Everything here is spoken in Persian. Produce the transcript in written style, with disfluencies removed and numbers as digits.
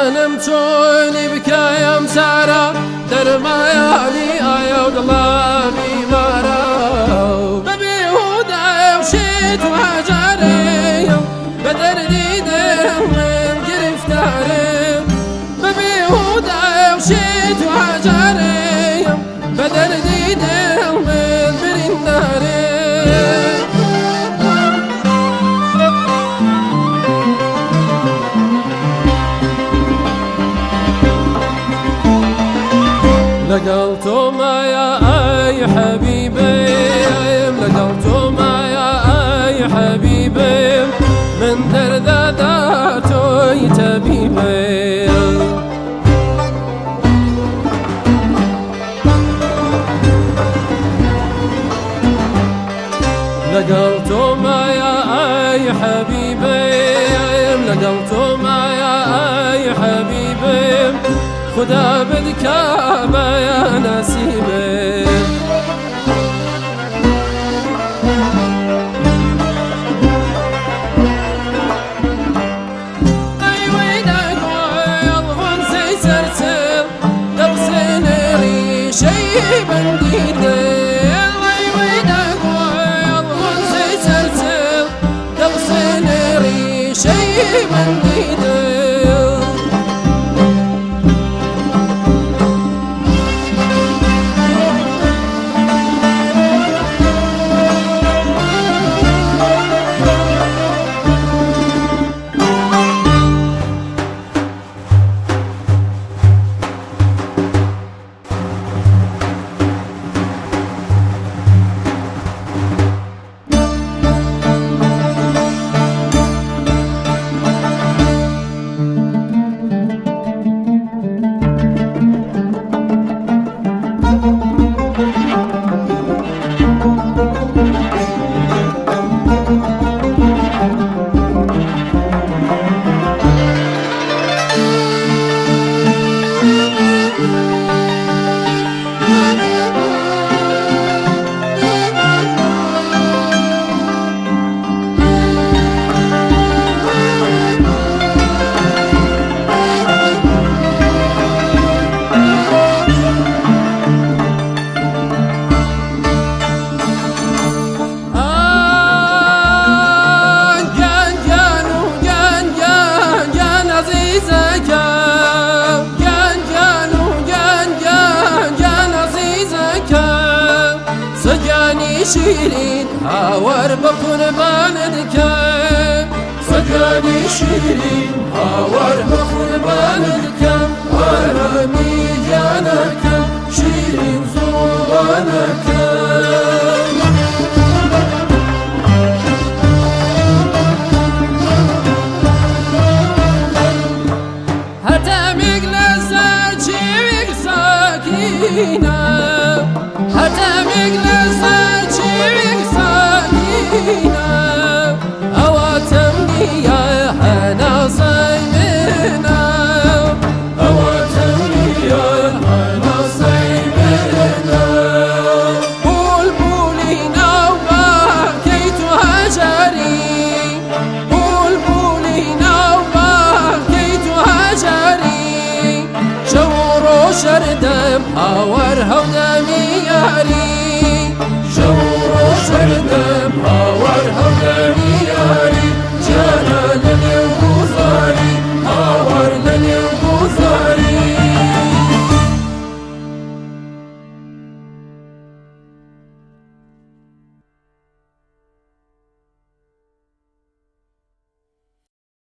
منم چونی بکایم سارا درمایانی آیا و دڵا بیمارە بەبێهودایە و شێت و هەجارێم بە دەردی دڵ من گرفتارم بەبێهودایە و شێت و هەجارێم بە دەردی دڵ من بریندارم لەگەڵ تۆمایە ئای حەبیبەم لەگەڵ تۆمایە ئای حەبیبەم من دەردەدا تۆی تەبیبەم لەگەڵ تۆمایە ئای حەبیبەم لەگەڵ تۆمایە ئای حەبیبەم خدا بدکا بەیە نەسیبم ئەیوەی دەگۆی ئەڵغۆنزەی سەرچڵ دەوسێنێ ڕیشەی بەندی دڵ ئەیوەی دەگۆی ئەڵغۆنزەی سەرچڵ دەوسێنێ ڕیشەی بەندی دڵ شیرین هاوار بە قوربانت دکەم سەگانی شیرین هاوار بە قوربانت دکەم ئارامی گیانەکەم شیرین زوڵانەکەم هەتەمێک لەسەر چێوێک ساکینە هەتەمێک لەسەر ئەوەتەم نییە هەناسەی منە ئەوەتەم نییە هەناسەی منە بولبولی ناوبانگەی تو هەژاری بولبولی ناوبانگەی تو هەژاری شەو و ڕۆژ شەردەم هاوار هەودەمی یاری